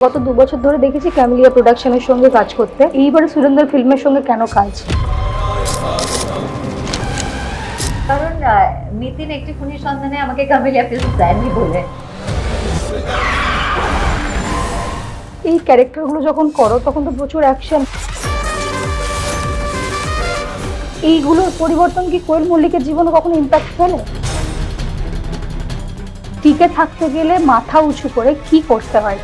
গত 2 বছর ধরে দেখেছি ক্যামেলিয়া প্রোডাকশনের সঙ্গে কাজ করতে। এইবারে সুরেন্দ্র ফিল্মের সঙ্গে কেন কাজ? কারণ নিতিন একটি খুনির সন্ধানে আমাকে ক্যামেলিয়া ফিল্মস দেয়নি বলে। এই ক্যারেক্টারগুলো যখন করো তখন তো প্রচুর অ্যাকশন। এইগুলোর পরিবর্তন কি কোয়েল মল্লিকের জীবনে কখনো ইম্প্যাক্ট ফেলে? টিকে থাকতে গেলে মাথা উঁচু করে কি করতে হয়?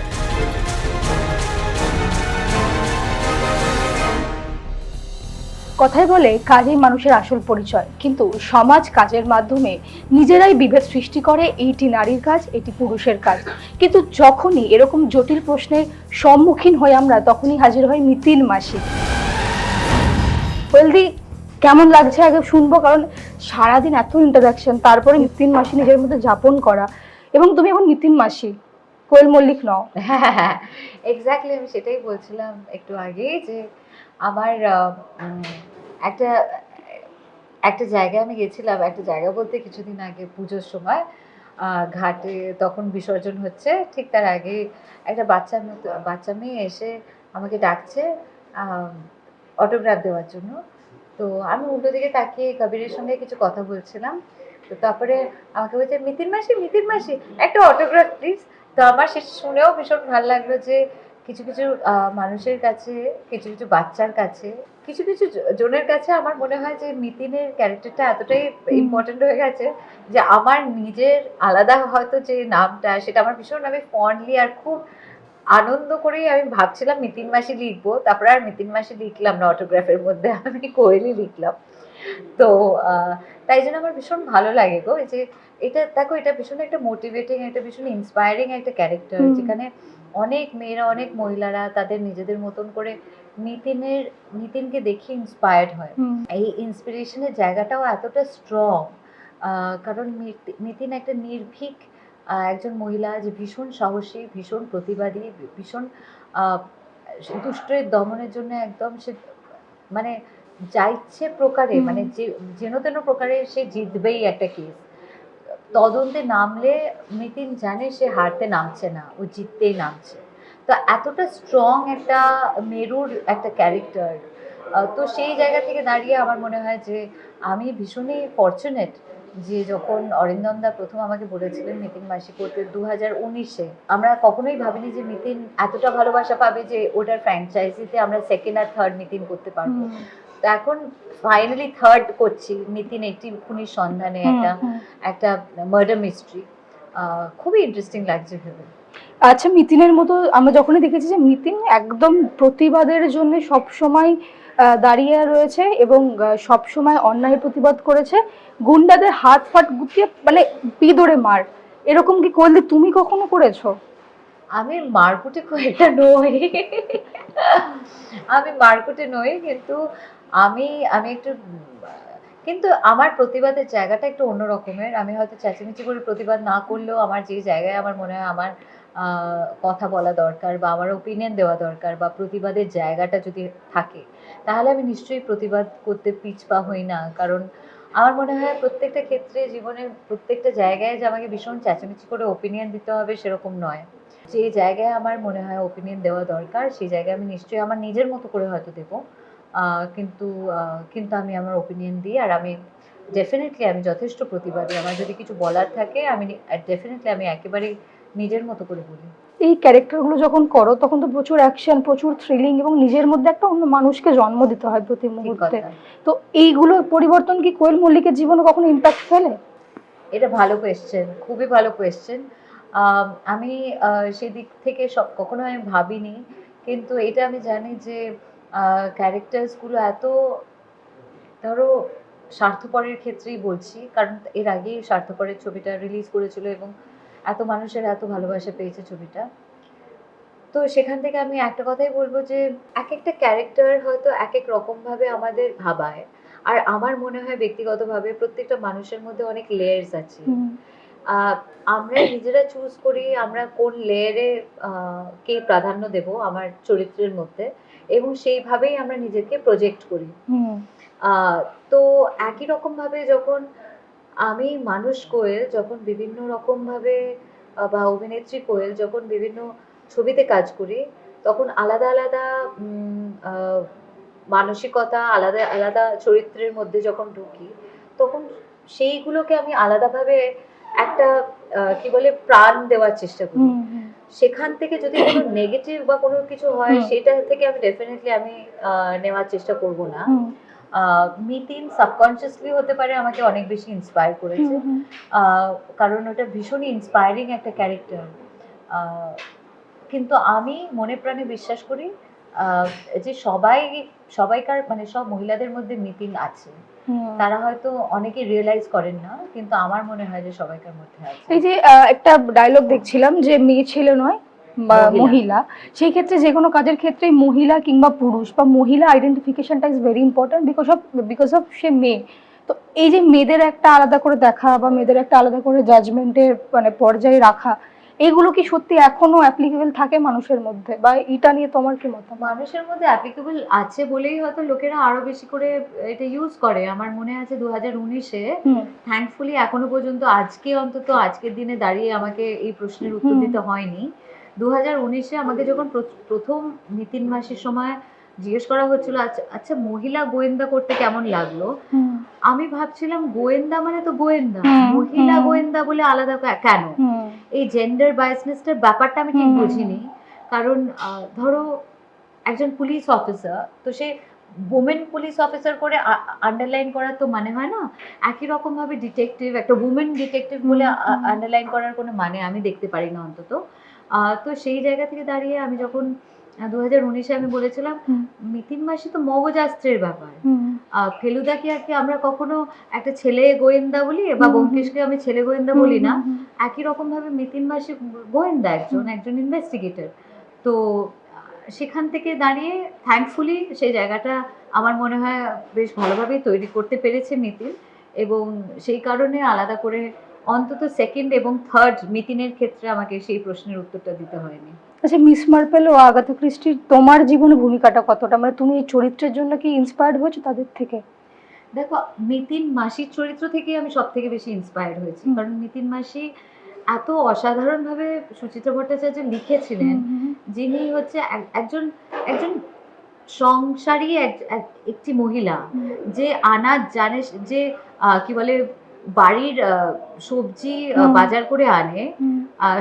কথায় বলে কাজই মানুষের আসল পরিচয়, কিন্তু সমাজ কাজের মাধ্যমে নিজেরাই বিভেদ সৃষ্টি করে। এইটি নারীর কাজ, এটি পুরুষের কাজ। কিন্তু যখনই এরকম জটিল প্রশ্নের সম্মুখীন হই আমরা, তখনই হাজির হয় নিতিন মাসি। ওয়েলদি, কেমন লাগছে আগে শুনবো, কারণ সারাদিন এত ইন্টারাকশন, তারপরে নিতিন মাসি নিজের মধ্যে যাপন করা, এবং তুমি এখন নিতিন মাসি, কোয়েল মল্লিক নও। হ্যাঁ, এক্স্যাক্টলি, আমি সেটাই বলছিলাম একটু আগে যে আমার একটা একটা জায়গায় আমি গেছিলাম, একটা জায়গা বলতে কিছুদিন আগে পুজোর সময় ঘাটে তখন বিসর্জন হচ্ছে, ঠিক তার আগে একটা বাচ্চা মেয়ে এসে আমাকে ডাকছে অটোগ্রাফ দেওয়ার জন্য। তো আমি উল্টো দিকে তাকিয়ে কবিরের সঙ্গে কিছু কথা বলছিলাম। তো তারপরে আমাকে বলছে, মিতিন মাসি একটা অটোগ্রাফ প্লিজ। তো আমার সেটা শুনেও ভীষণ ভালো লাগলো যে কিছু কিছু মানুষের কাছে, কিছু কিছু বাচ্চার কাছে, কিছু কিছু জনের কাছে আমার মনে হয় যে নিতিনের ক্যারেক্টারটা এতটাই ইম্পর্টেন্ট হয়ে গেছে যে আমার নিজের আলাদা হয়তো যে নামটা, সেটা আমার ভীষণ, আমি ফন্ডলি আর খুব আনন্দ করেই আমি ভাবছিলাম নিতিন মাসি লিখবো, তারপরে আর নিতিন মাসি লিখলাম না অটোগ্রাফের মধ্যে, আমি কোয়েলই লিখলাম। তো তাই জন্য আমার ভীষণ ভালো লাগে গো, যে এটা দেখো, এটা ভীষণ একটা মোটিভেটিং, একটা ভীষণ ইন্সপায়ারিং একটা ক্যারেক্টার, যেখানে অনেক মেয়েরা, অনেক মহিলারা তাদের নিজেদের মতন করে নিতিনকে দেখে ইন্সপায়ার্ড হয়। এই ইন্সপিরেশনের জায়গাটাও এতটা স্ট্রং, কারণ নিতিন একটা নির্ভীক একজন মহিলা, যে ভীষণ সাহসী, ভীষণ প্রতিবাদী, ভীষণ দুষ্টের দমনের জন্য একদম সে মানে যা ইচ্ছে প্রকারে, মানে যে যেন তেন প্রকারে সে জিতবেই একটা কেস। তদন্তে নামলে নিতিন জানে সে হারতে নামছে না, ও জিততেই নামছে। তো এতটা স্ট্রং একটা মেরুর একটা ক্যারেক্টার। তো সেই জায়গা থেকে দাঁড়িয়ে আমার মনে হয় যে আমি ভীষণই ফর্চুনেট, যে যখন অরিন্দম দা প্রথম আমাকে বলেছিলেন নিতিন মাসি করতে 2019-এ, আমরা কখনোই ভাবিনি যে নিতিন এতটা ভালোবাসা পাবে যে ওটার ফ্র্যাঞ্চাইজিতে আমরা সেকেন্ড আর থার্ড নিতিন করতে পারবো। তো এখন ফাইনালি থার্ড করছি, নিতিন একটি খুনির সন্ধানে, একটা মার্ডার মিস্ট্রি। খুবই ইন্টারেস্টিং লাগছে ভেবে। আচ্ছা, মিতিনের মতো আমরা যখনই দেখেছি যে মিতিন একদম প্রতিবাদের জন্য সব সময় দাঁড়িয়ে রয়েছে এবং সব সময় অন্যায় প্রতিবাদ করেছে, গুন্ডাদের হাত ফাট গুটিয়ে মানে পিদরে মার, এরকম কি করলে তুমি কখনো করেছো? আমি মারকুটে খুব একটা নই, আমি মারকুটে নই, কিন্তু আমি আমি একটু কিন্তু আমার প্রতিবাদের জায়গাটা একটু অন্য রকমের। আমি হয়তো চেঁচামেচি করে প্রতিবাদ না করলেও আমার যে জায়গায় আমার মনে হয় আমার কথা বলা দরকার, বা আমার ওপিনিয়ন দেওয়া দরকার, বা প্রতিবাদের জায়গাটা যদি থাকে, তাহলে আমি নিশ্চয়ই প্রতিবাদ করতে পিছপা হই না। কারণ আমার মনে হয় প্রত্যেকটা ক্ষেত্রে, জীবনের প্রত্যেকটা জায়গায় যে আমাকে ভীষণ চেঁচামেচি করে ওপিনিয়ন দিতে হবে সেরকম নয়। যে জায়গায় আমার মনে হয় ওপিনিয়ন দেওয়া দরকার, সেই জায়গায় আমি নিশ্চয়ই আমার নিজের মতো করে হয়তো দেবো। কিন্তু কিন্তু আমি আমার ওপিনিয়ন দিই, আর আমি ডেফিনেটলি আমি যথেষ্ট প্রতিবাদী। আমার যদি কিছু বলার থাকে, আমি ডেফিনেটলি আমি একেবারেই নিজের মতো করে বলি। এই ক্যারেক্টারগুলো যখন করো তখন তো প্রচুর অ্যাকশন, প্রচুর থ্রিলিং, এবং নিজের মধ্যে একটা অন্য মানুষকে জন্ম দিতে হয় প্রতি মুহূর্তে। তো এইগুলো পরিবর্তন কি কোয়েল মল্লিকের জীবনে কখনো ইম্প্যাক্ট ফেলে? এটা ভালো কোয়েশ্চেন, খুবই ভালো কোয়েশ্চেন। আমি সেদিক থেকে কখনো আমি ভাবিনি, কিন্তু এটা আমি জানি যে ক্যারেক্টার্সগুলো এত, ধরো স্বার্থপরের ক্ষেত্রেই বলছি, কারণ এর আগেই স্বার্থপরের ছবিটা রিলিজ করেছিল এবং এত মানুষের এত ভালোবাসা পেয়েছে ছবিটা। তো সেখান থেকে আমি একটা কথাই বলবো যে এক একটা ক্যারেক্টার হয়তো এক এক রকমভাবে আমাদের ভাবায়, আর আমার মনে হয় ব্যক্তিগতভাবে প্রত্যেকটা মানুষের মধ্যে অনেক লেয়ার্স আছে। আমরা নিজেরা চুজ করি আমরা কোন লেয়ারে কে প্রাধান্য দেব আমার চরিত্রের মধ্যে, এবং সেইভাবেই আমরা নিজেকে প্রজেক্ট করি। তো একই রকম ভাবে যখন আমি মানুষ কোয়েল যখন বিভিন্ন রকম ভাবে, বা অভিনেত্রী কোয়েল যখন বিভিন্ন ছবিতে কাজ করি তখন আলাদা আলাদা মানসিকতা, আলাদা আলাদা চরিত্রের মধ্যে যখন ঢুকি তখন সেইগুলোকে আমি আলাদাভাবে একটা কি বলে প্রাণ দেওয়ার চেষ্টা করি। সেখান থেকে যদি কোনো নেগেটিভ বা কোনো কিছু হয় সেটা থেকে আমি ডেফিনেটলি আমি নেওয়ার চেষ্টা করব না। মিতিন সাবকনসিয়াসলি হতে পারে আমাকে অনেক বেশি ইন্সপায়ার করেছে, কারণ ওটা ভীষণই ইন্সপায়ারিং একটা ক্যারেক্টার। কিন্তু আমি মনে প্রাণে বিশ্বাস করি যে সবাইকার মানে সব মহিলাদের মধ্যে মিতিন আছে। তারা হয়তো অনেকে রিয়েলাইজ করেন না, কিন্তু আমার মনে হয় যে সবাইকার মধ্যে আছে। এই যে একটা ডায়লগ দেখছিলাম যে মেয়ে ছেলে নয় বা মহিলা, সেই ক্ষেত্রে যে কোনো কাজের ক্ষেত্রেই মহিলা কিংবা পুরুষ বা মহিলা আইডেন্টিফিকেশনটা is very important because of সে মেয়ে। তো এই যে মেয়েদের একটা আলাদা করে দেখা বা মেয়েদের একটা আলাদা করে জাজমেন্টের মানে পর্যায়ে রাখা, এগুলো কি সত্যি এখনো অ্যাপ্লিকেবল থাকে মানুষের মধ্যে, বা এটা নিয়ে তোমার কি মত? মানুষের মধ্যে অ্যাপ্লিকেবল আছে বলেই হয়তো লোকেরা আরো বেশি করে এটা ইউজ করে। আমার মনে আছে 2019-এ থ্যাঙ্কফুলি এখনো পর্যন্ত আজকে অন্তত আজকের দিনে দাঁড়িয়ে আমাকে এই প্রশ্নের উত্তর দিতে হয়নি। 2019-এ আমাকে যখন প্রথম মিতিন মাসির সময় জিজ্ঞেস করা হচ্ছিল আচ্ছা মহিলা গোয়েন্দা করতে কেমন লাগলো, আমি ভাবছিলাম গোয়েন্দা মানে তো গোয়েন্দা, মহিলা গোয়েন্দা বলে আলাদা কেন? এই জেন্ডার বায়াসনেসটার ব্যাপারটা আমি ঠিক বুঝিনি। কারণ ধরো একজন পুলিশ অফিসার, তো সে ওমেন পুলিশ অফিসার করে আন্ডারলাইন করার তো মানে হয় না। একই রকম ভাবে ডিটেকটিভ, একটা উমেন ডিটেকটিভ বলে আন্ডারলাইন করার কোনো মানে আমি দেখতে পারি না অন্তত। তো সেই জায়গা থেকে দাঁড়িয়ে আমি যখন 2019-এ আমি বলেছিলাম মিতিন মাসি তো মগজাস্ত্রের ব্যাপার, ফেলুদাকে আর কি আমরা কখনো একটা ছেলে গোয়েন্দা বলি বা ব্যোমকেশকে আমি ছেলে গোয়েন্দা বলি না, একই রকম ভাবে মিতিন মাসি গোয়েন্দা, একজন ইনভেস্টিগেটর। তো সেখান থেকে দাঁড়িয়ে থ্যাঙ্কফুলি সেই জায়গাটা আমার মনে হয় বেশ ভালোভাবেই তৈরি করতে পেরেছে মিতিন, এবং সেই কারণে আলাদা করে অন্তত সেকেন্ড এবং থার্ড মিতিনের ক্ষেত্রে আমাকে সেই প্রশ্নের উত্তরটা দিতে হয়নি। আচ্ছা, মিস মার্পেল ও আগাথা ক্রিস্টির তোমার জীবনে ভূমিকাটা কতটা, মানে তুমি এই চরিত্রের জন্য কি ইন্সপায়ার্ড হয়েছো তাদের থেকে? দেখো, মিতিন মাসির চরিত্র থেকে আমি সব থেকে বেশি ইন্সপায়ার্ড হয়েছি, কারণ মিতিন মাসি এত অসাধারণভাবে সুচিত্রা ভট্টাচার্য লিখেছিলেন, যিনি হচ্ছে একজন সংসারী একটি মহিলা, যে আনাজ জানে, যে কি বলে বাড়ির সবজি বাজার করে আনে,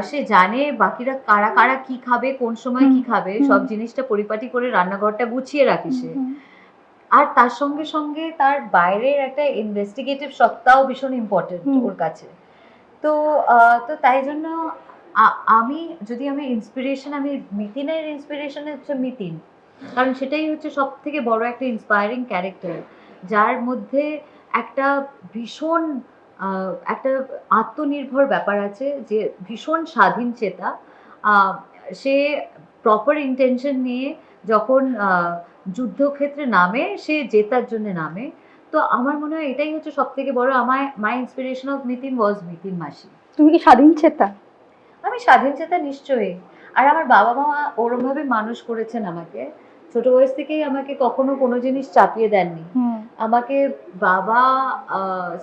সে জানে বাকিরা কারা কারা কি খাবে, কোন সময় কি খাবে, সব জিনিসটা পরিপাটি করে রান্নাঘরটা গুছিয়ে রাখে সে। আর তার সঙ্গে সঙ্গে তার বাইরের একটা ইনভেস্টিগেটিভ সত্তাও ভীষণ ইম্পর্টেন্ট ওর কাছে। তো তাই জন্য আমি ইন্সপিরেশন, আমি মিতিনের ইন্সপিরেশন হচ্ছে মিতিন, কারণ সেটাই হচ্ছে সব থেকে বড় একটা ইন্সপায়ারিং ক্যারেক্টার, যার মধ্যে একটা ভীষণ একটা আত্মনির্ভর ব্যাপার আছে, যে ভীষণ স্বাধীন চেতা। সে প্রপার ইন্টেনশন নিয়ে যখন যুদ্ধক্ষেত্রে নামে, সে জেতার জন্য নামে। তো আমার মনে হয় এটাই হচ্ছে সব থেকে বড় মাই ইন্সপিরেশন অফ মিতিন ওয়াজ মিতিন মাসি। তুমি কি স্বাধীন চেতা? আমি স্বাধীন চেতা নিশ্চয়ই। আর আমার বাবা মা ওরমভাবে মানুষ করেছেন আমাকে, ছোট বয়স থেকেই আমাকে কখনো কোনো জিনিস চাপিয়ে দেননি। আমাকে বাবা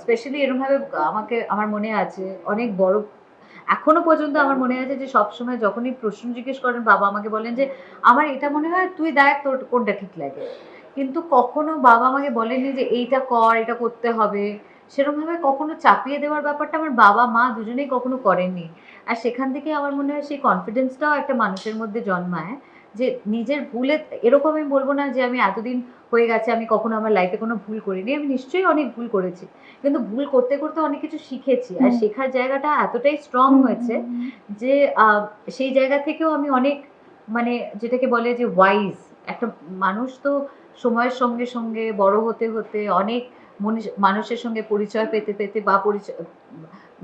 স্পেশালি এরমভাবে আমাকে, আমার মনে আছে অনেক বড়, এখনো পর্যন্ত আমার মনে আছে যে সবসময় যখনই প্রশ্ন জিজ্ঞেস করেন বাবা আমাকে বলেন যে আমার এটা মনে হয় তুই দেখ তোর কোনটা ঠিক লাগে, কিন্তু কখনো বাবা আমাকে বলেনি যে এইটা কর, এটা করতে হবে। সেরকমভাবে কখনো চাপিয়ে দেওয়ার ব্যাপারটা আমার বাবা মা দুজনেই কখনো করেননি। আর সেখান থেকে আমার মনে হয় সেই কনফিডেন্সটাও একটা মানুষের মধ্যে জন্মায়, যে নিজের ভুলে, এরকম আমি বলবো না যে আমি এতদিন হয়ে গেছে আমি কখনো আমার লাইফে কোনো ভুল করিনি, আমি নিশ্চয়ই অনেক ভুল করেছি, কিন্তু ভুল করতে করতে অনেক কিছু শিখেছি। আর শেখার জায়গাটা এতটাই স্ট্রং হয়েছে যে সেই জায়গা থেকেও আমি অনেক, মানে যেটাকে বলে যে ওয়াইজ একটা মানুষ, তো সময়ের সঙ্গে সঙ্গে বড় হতে হতে অনেক মানুষের সঙ্গে পরিচয় পেতে পেতে বা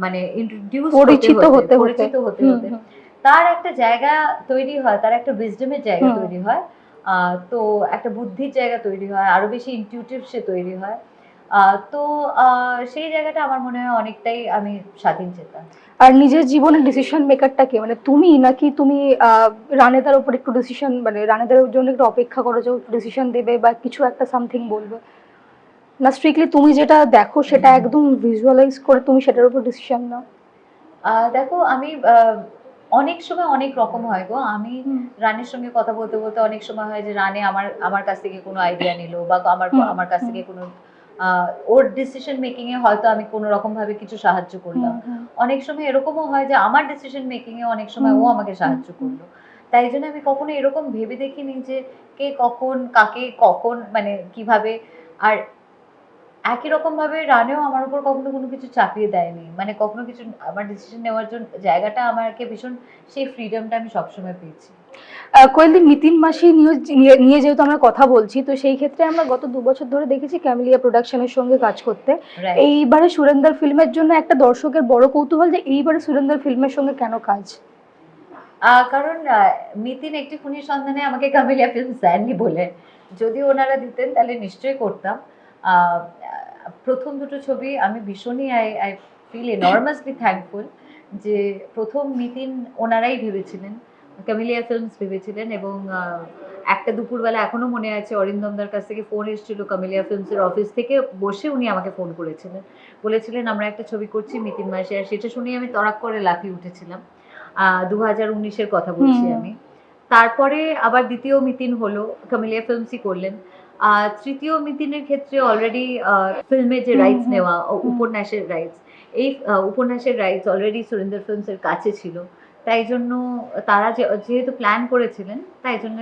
মানে পরিচিত হতে হতে তার একটা জায়গা তৈরি হয়, তার একটা উইজডমের জায়গা তৈরি হয়, তো একটা বুদ্ধির জায়গা তৈরি হয়, আরো বেশি ইনটিউটিভ সে তৈরি হয়। তো সেই জায়গাটা আমার মনে হয় অনেকটাই আমি স্বাধীন চেতা। আর নিজের জীবনের ডিসিশন মেকারটা কে, মানে তুমি নাকি তুমি রানেদার উপর একটু ডিসিশন, মানে রানেদার জন্য একটু অপেক্ষা করেছো ডিসিশন দেবে বা কিছু একটা সামথিং বলবে, না স্ট্রিক্টলি তুমি যেটা দেখো সেটা একদম ভিজুয়ালাইজ করে তুমি সেটার উপর ডিসিশন নাও? দেখো, আমি অনেক সময় অনেক রকম হয় গো। আমি রানের সঙ্গে কথা বলতে বলতে অনেক সময় হয় যে রানে আমার কাছ থেকে কোনো আইডিয়া নিল, বা আমার কাছ থেকে কোনো ওর ডিসিশন মেকিং এ হয়তো আমি কোনো রকম ভাবে কিছু সাহায্য করলাম। অনেক সময় এরকমও হয় যে আমার ডিসিশন মেকিং এ অনেক সময় ও আমাকে সাহায্য করলো। তাই জন্য আমি কখনো এরকম ভেবে দেখিনি যে কে কখন কাকে কখন মানে কিভাবে। আর একই রকম ভাবে রানেও আমার উপর কখনো কোনো কিছু চাপিয়ে দেয়নি, মানে কখনো কিছু আমার ডিসিশন নেওয়ার জন্য জায়গাটা আমাকে ভীষণ, সেই ফ্রিডমটা আমি সবসময় পেয়েছি। কোয়েলদি, মিতিন মাসি নিয়ে যেহেতু আমরা কথা বলছি, তো সেই ক্ষেত্রে আমরা গত 2 বছর ধরে দেখেছি ক্যামেলিয়া প্রোডাকশনের সঙ্গে কাজ করতে। Right. এইবারে সুরেন্দ্র ফিল্মের জন্য একটা দর্শকের বড় কৌতূহল যে এইবারে সুরেন্দ্র ফিল্মের সঙ্গে কেন কাজ? কারণ মিতিন একটি খুনির সন্ধানে আমাকে কামেলিয়া ফিল্মস দেননি বলে, যদি ওনারা দিতেন তাহলে নিশ্চয়ই করতাম। আহ, প্রথম দুটো ছবি আমি ভীষণই আই ফিল এনর্মাসলি থ্যাঙ্কফুল যে প্রথম মিতিন ওনারাই ভেবেছিলেন, কামেলিয়া ফিল্মস ভেবেছিলেন। এবং একটা দুপুরবেলা এখনো মনে আছে, অরিন্দমদার কাছ থেকে ফোন এসেছিল কামেলিয়া ফিল্মসের অফিস থেকে, বসে উনি আমাকে ফোন করেছিলেন, বলেছিলেন আমরা একটা ছবি করছি মিতিন মাসে। আর সেটা শুনে আমি তড়াক করে লাফিয়ে উঠেছিলাম। 2019-এর কথা বলছি আমি। তারপরে আবার দ্বিতীয় মিতিন হলো, কামেলিয়া ফিল্মসই করলেন। তৃতীয় মিতিনের ক্ষেত্রে অলরেডি ফিল্মের যে রাইটস নেওয়া, উপন্যাসের রাইটস, এই উপন্যাসের রাইটস অলরেডি সুরেন্দ্র ফিল্মসের কাছে ছিল। তাই জন্য তারা যেহেতু প্ল্যান করেছিলেন, তাই জন্য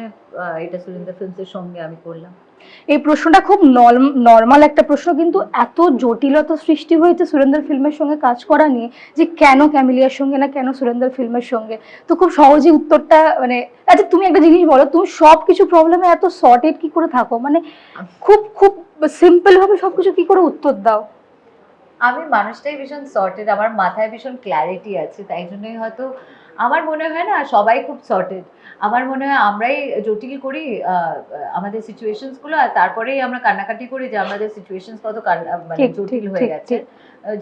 এটা সুরেন্দ্র ফিল্মসের সঙ্গে আমি করলাম। এই প্রশ্নটা খুব নর্মাল একটা প্রশ্ন, কিন্তু এত জটিলতা সৃষ্টি হয়েছে সুরেন্দ্র ফিল্মের সঙ্গে কাজ করা নিয়ে, যে কেন ক্যামেলিয়ার সঙ্গে না কেন সুরেন্দ্র ফিল্মের সঙ্গে। তো খুব সহজেই উত্তরটা মানে, আচ্ছা তুমি একটা জিনিস বলো, তুমি সব কিছু প্রবলেমে এত সর্টেড কি করে থাকো, মানে খুব খুব সিম্পল ভাবে সবকিছু কি করে উত্তর দাও? আমি মানুষটাই ভীষণ সর্টেড, আমার মাথায় ভীষণ ক্ল্যারিটি আছে, তাই জন্যই হয়তো আমার মনে হয় না সবাই খুব সর্টেড। আমার মনে হয় আমরাই জটিল করি আমাদের সিচুয়েশনস গুলো, আর তারপরেই আমরা কান্নাকাটি করি যে আমাদের সিচুয়েশনস কত মানে জটিল হয়ে গেছে।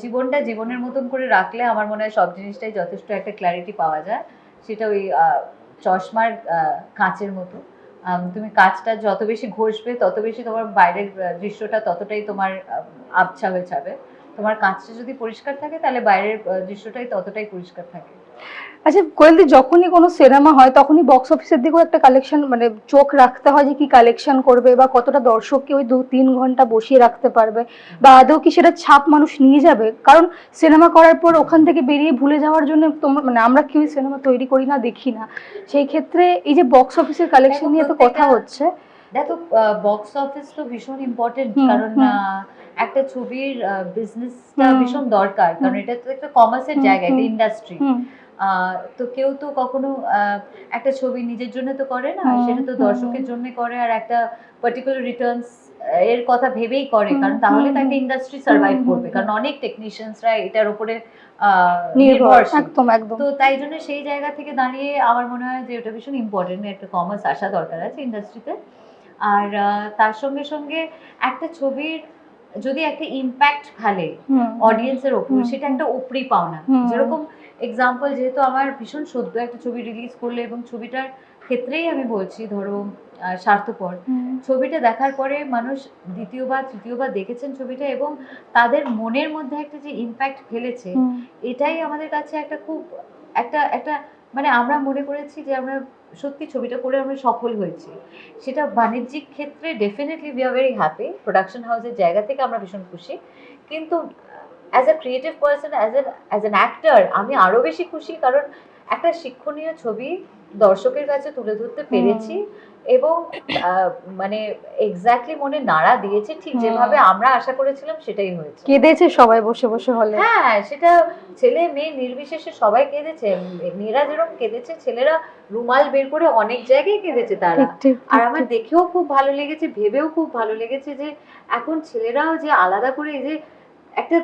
জীবনটা জীবনের মতন করে রাখলে আমার মনে হয় সব জিনিসটাই যথেষ্ট একটা ক্ল্যারিটি পাওয়া যায়। সেটা ওই চশমার কাঁচের মতো। তুমি কাঁচটা যত বেশি ঘষবে তত বেশি তোমার বাইরের দৃশ্যটা ততটাই তোমার আবছা হয়ে যাবে। তোমার কাঁচটা যদি পরিষ্কার থাকে তাহলে বাইরের দৃশ্যটাই ততটাই পরিষ্কার থাকে। আচ্ছা কোয়েলদি, যখনই কোনো সিনেমা হয় তখনই বক্স অফিসের দিকেও একটা কালেকশন মানে চোখ রাখতে হয় যে কি কালেকশন করবে, বা কতটা দর্শককে ওই 2-3 ঘন্টা বসিয়ে রাখতে পারবে, বা আদৌ কি সেটা ছাপ মানুষ নিয়ে যাবে। কারণ সিনেমা করার পর ওখান থেকে বেরিয়ে ভুলে যাওয়ার জন্য তোমরা মানে আমরা কেউই সিনেমা তৈরি করি না, দেখি না। সেই ক্ষেত্রে এই যে বক্স অফিসের কালেকশন নিয়ে তো কথা হচ্ছে, দেখো বক্স অফিস তো ভীষণ ইম্পর্টেন্ট, কারণ একটা ছবির বিজনেসটা ভীষণ দরকার, কারণ এটা তো একটা কমার্সের জায়গা, এটা ইন্ডাস্ট্রি। তো কেউ তো কখনো একটা ছবি নিজের জন্য তো করে না, সেটা তো দর্শকের জন্য করে, আর একটা পার্টিকুলার রিটার্নস এর কথা ভেবেই করে, কারণ তাহলে তো একটা ইন্ডাস্ট্রি সার্ভাইভ করবে, কারণ অনেক টেকনিশিয়ানসরা এটার উপরে নির্ভরশীল। তো তাই জন্য সেই জায়গা থেকে দাঁড়িয়ে আমার মনে হয় যে এটা ভীষণ ইম্পর্টেন্ট, একটা কমার্স আসা দরকার আছে ইন্ডাস্ট্রিতে। আর তার সঙ্গে সঙ্গে একটা ছবির যদি একটা ইম্প্যাক্ট ফেলে অডিয়েন্সের ওপর, সেটা একটা উপরি পাওনা। যেরকম এক্সাম্পল, যেহেতু আমার ভীষণ সদ্য একটা ছবি রিলিজ করলে, এবং ছবিটার ক্ষেত্রেই আমি বলছি, ধরো স্বার্থপর ছবিটা দেখার পরে মানুষ দ্বিতীয়বার তৃতীয়বার দেখেছেন ছবিটা, এবং তাদের মনের মধ্যে একটা যে ইম্প্যাক্ট ফেলেছে, এটাই আমাদের কাছে একটা খুব একটা একটা মানে আমরা মনে করেছি যে আমরা সত্যি ছবিটা করে আমরা সফল হয়েছি। সেটা বাণিজ্যিক ক্ষেত্রে definitely we are very happy, production হাউসের জায়গা থেকে আমরা ভীষণ খুশি। কিন্তু as a creative person, as an actor আমি আরও বেশি খুশি, কারণ একটা শিক্ষণীয় ছবি দর্শকের কাছে তুলে ধরতে পেরেছি, এবং মানে এক্স্যাক্টলি মনে নাড়া দিয়েছে, ঠিক যেভাবে আমরা আশা করেছিলাম সেটাই হয়েছে। কেঁদেছে সবাই বসে বসে হলে। হ্যাঁ, সেটা ছেলে মেয়ে নির্বিশেষে সবাই কেঁদেছে। মেয়েরা যেরকম কেঁদেছে, ছেলেরা রুমাল বের করে অনেক জায়গায় কেঁদেছে তারা। আর আমার দেখেও খুব ভালো লেগেছে, ভেবেও খুব ভালো লেগেছে যে এখন ছেলেরাও যে আলাদা করে এই যে একটা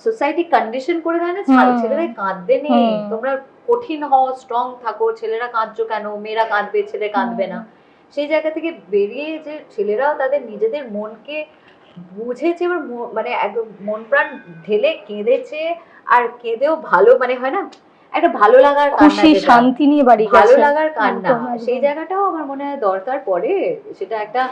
সোসাইটি কন্ডিশন করে দেয় না, ছেলেরা কাঁদবে নেই, তোমরা কঠিন হও, স্ট্রং থাকো, ছেলেরা কাঁদছো কেন, মেয়েরা কাঁদবে, ছেলে কাঁদবে না। সেই জায়গা থেকে বেরিয়ে যে ছেলেরাও তাদের নিজেদের মনকে বুঝেছে, এবার মানে একদম মন প্রাণ ঢেলে কেঁদেছে, আর কেঁদেও ভালো, মানে হয় না একটা ভালো লাগার কান্না, খুশি যেটা শান্তি নিয়ে বাড়ি গেছে, ভালো লাগার কান্না, একদম, একদম। সেই জায়গাটাও আমার মনে হয় দরকার পড়ে। সেটা একটা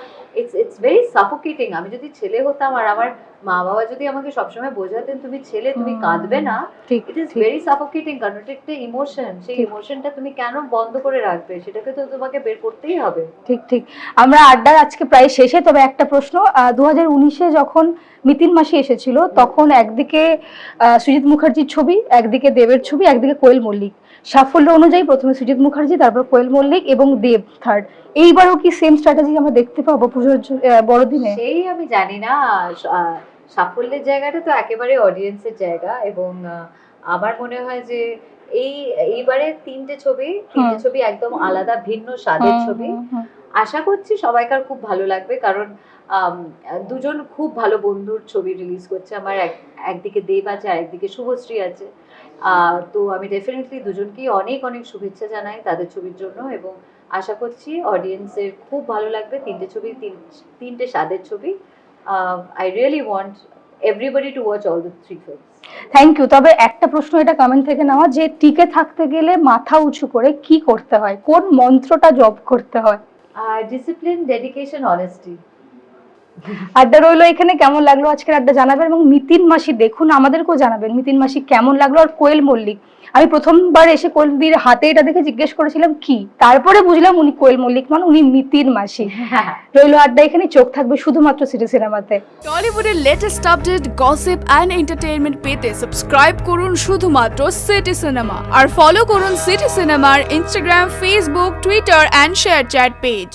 ইটস ভেরি সাফোকেটিং। আমি যদি ছেলে হতাম আর আমার মা বাবা যদি আমাকে সবসময় বোঝাতেন তুমি ছেলে, তুমি কাঁদবে না, ঠিক, ইট ইজ ঠিক। ভেরি সাফোকেটিং, কারণ এটা একটা ইমোশন। সেই ঠিক। ইমোশনটা তুমি কেন বন্ধ করে রাখবে? সেটাকে তো তোমাকে বের করতেই হবে। ঠিক ঠিক। আমরা আড্ডার আজকে প্রায় শেষে, তবে একটা প্রশ্ন, 2019-এ যখন মিতিন মাসি এসেছিল তখন একদিকে সুজিত মুখার্জির ছবি, একদিকে দেবের ছবি, একদিকে কোয়েল মল্লিক। সাফল্য অনুযায়ী প্রথমে সুজিত মুখার্জি, তারপর কোয়েল মল্লিক এবং দেব থার্ড। এইবারও কি সেম স্ট্র্যাটেজি আমরা দেখতে পাবো পুজোর বড়দিনে? সেই আমি জানি না। সাফল্যের জায়গাটা তো একেবারে অডিয়েন্সের জায়গা, এবং আমার মনে হয় যে এইবারে তিনটে ছবি একদম আলাদা ভিন্ন স্বাদের ছবি। আশা করছি সবাইকার খুব ভালো লাগবে, কারণ দুজন খুব ভালো বন্ধুর ছবি রিলিজ করছে। আমার একদিকে দেব আছে আর একদিকে শুভশ্রী আছে। তো আমি ডেফিনেটলি দুজনকেই অনেক অনেক শুভেচ্ছা জানাই তাদের ছবির জন্য, এবং আশা করছি অডিয়েন্সের খুব ভালো লাগবে। তিনটে স্বাদের ছবি। I really want everybody to watch all the three films. Thank you. তবে একটা প্রশ্ন, এটা কমেন্ট থেকে নেওয়া, যে টিকে থাকতে গেলে মাথা উঁচু করে কি করতে হয়, কোন মন্ত্রটা জপ করতে হয়? Discipline, dedication, honesty. আড্ডা রইলো এখানে। কেমন লাগলো আজকের আড্ডা জানাবেন, এবং মিতিন মাসি দেখুন আমাদেরকেও জানাবেন মিতিন মাসি কেমন লাগলো। আর কোয়েল মল্লিক, আমি প্রথমবার এসে কোয়েলদির হাতে এটা দেখে জিজ্ঞেস করেছিলাম কি, তারপরে বুঝলাম উনি কোয়েল মল্লিক মানে উনি মিতিন মাসি। রইলো আড্ডা এখানে, চোখ থাকবে শুধুমাত্র সিটি সিনেমাতে। টলিউডের latest update, gossip and entertainment পেতে সাবস্ক্রাইব করুন শুধুমাত্র সিটি সিনেমা, আর ফলো করুন সিটি সিনেমার Instagram, Facebook, Twitter and ShareChat page.